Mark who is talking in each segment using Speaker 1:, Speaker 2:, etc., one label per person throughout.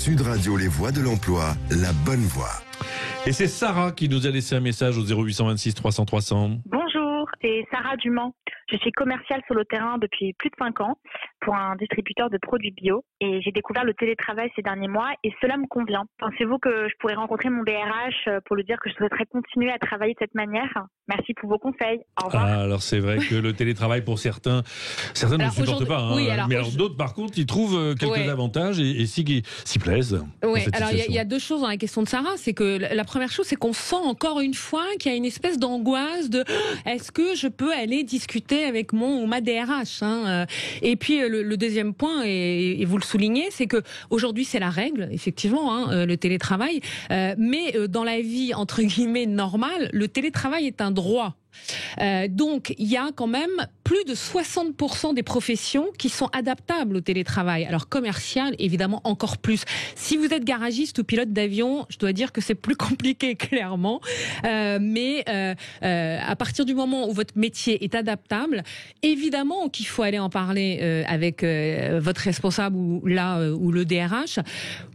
Speaker 1: Sud Radio, les voix de l'emploi, la bonne voix.
Speaker 2: Et c'est Sarah qui nous a laissé un message au 0826 300 300.
Speaker 3: Bonjour, c'est Sarah Dumont. Je suis commerciale sur le terrain depuis plus de 5 ans pour un distributeur de produits bio et j'ai découvert le télétravail ces derniers mois et cela me convient. Pensez-vous que je pourrais rencontrer mon DRH pour lui dire que je souhaiterais continuer à travailler de cette manière? Merci pour vos conseils. Au revoir.
Speaker 2: Alors c'est vrai que le télétravail pour certains ne supportent pas. Hein.
Speaker 4: Oui,
Speaker 2: mais d'autres par contre, ils trouvent quelques avantages et s'y plaisent.
Speaker 4: Oui, alors il y a deux choses dans la question de Sarah. C'est que la première chose, c'est qu'on sent encore une fois qu'il y a une espèce d'angoisse de est-ce que je peux aller discuter avec mon ou ma DRH, hein. Et puis le deuxième point, et vous le soulignez, c'est que aujourd'hui c'est la règle, effectivement, hein, le télétravail. Mais dans la vie entre guillemets normale, le télétravail est un droit. Donc il y a quand même plus de 60% des professions qui sont adaptables au télétravail. Alors commercial, évidemment encore plus. Si vous êtes garagiste ou pilote d'avion, je dois dire que c'est plus compliqué clairement. Mais à partir du moment où votre métier est adaptable, évidemment qu'il faut aller en parler avec votre responsable ou le DRH.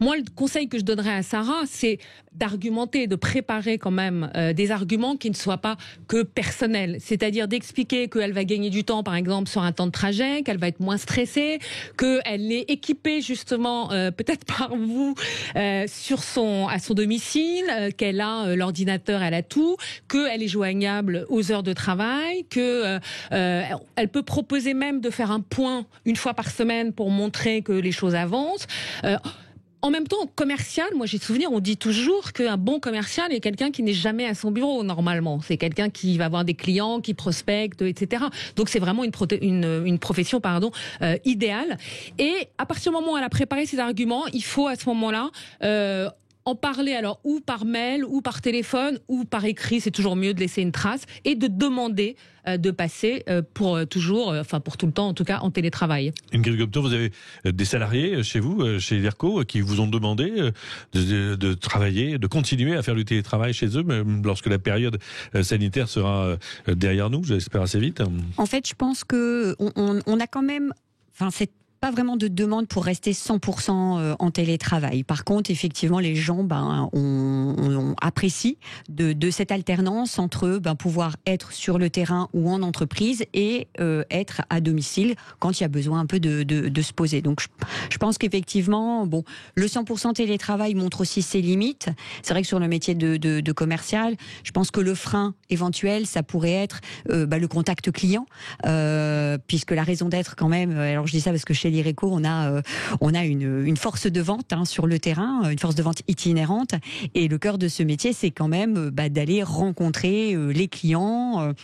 Speaker 4: Moi, le conseil que je donnerais à Sarah, c'est d'argumenter, de préparer quand même des arguments qui ne soient pas que personnels. C'est-à-dire d'expliquer qu'elle va gagner du temps, par exemple, sur un temps de trajet, qu'elle va être moins stressée, qu'elle est équipée justement, peut-être par vous, à son domicile, qu'elle a l'ordinateur, elle a tout, qu'elle est joignable aux heures de travail, elle peut proposer même de faire un point une fois par semaine pour montrer que les choses avancent. En même temps, commercial, moi j'ai souvenir, on dit toujours qu'un bon commercial est quelqu'un qui n'est jamais à son bureau normalement. C'est quelqu'un qui va avoir des clients, qui prospecte, etc. Donc c'est vraiment une profession idéale. Et à partir du moment où elle a préparé ses arguments, il faut à ce moment-là en parler alors ou par mail, ou par téléphone, ou par écrit, c'est toujours mieux de laisser une trace, et de demander de passer pour tout le temps en tout cas, en télétravail.
Speaker 2: Ingrid Gopter, vous avez des salariés chez vous, chez Virco, qui vous ont demandé de travailler, de continuer à faire du télétravail chez eux, même lorsque la période sanitaire sera derrière nous, j'espère assez vite.
Speaker 5: En fait, je pense que on a quand même, c'est pas vraiment de demande pour rester 100% en télétravail. Par contre, effectivement, les gens on apprécie de cette alternance entre pouvoir être sur le terrain ou en entreprise et être à domicile quand il y a besoin un peu de se poser. Donc, je pense qu'effectivement, le 100% télétravail montre aussi ses limites. C'est vrai que sur le métier de commercial, je pense que le frein éventuel, ça pourrait être le contact client, puisque la raison d'être quand même, alors je dis ça parce que chez l'IRECO, on a une force de vente sur le terrain, une force de vente itinérante, et le cœur de ce métier, c'est quand même d'aller rencontrer les clients.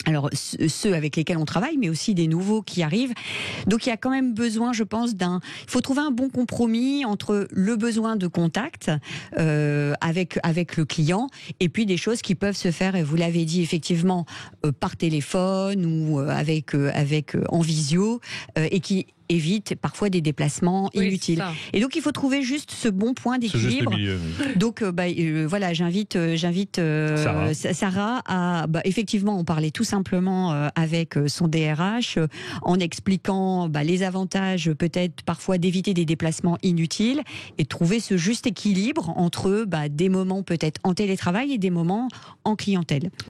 Speaker 5: Alors ceux avec lesquels on travaille, mais aussi des nouveaux qui arrivent. Donc il y a quand même besoin, je pense, il faut trouver un bon compromis entre le besoin de contact avec le client, et puis des choses qui peuvent se faire, et vous l'avez dit effectivement, par téléphone ou en visio, et qui évite parfois des déplacements inutiles. Et donc il faut trouver juste ce bon point d'équilibre. Donc voilà, j'invite Sarah à effectivement en parler tout simplement avec son DRH, en expliquant les avantages peut-être parfois d'éviter des déplacements inutiles, et trouver ce juste équilibre entre des moments peut-être en télétravail et des moments en clientèle.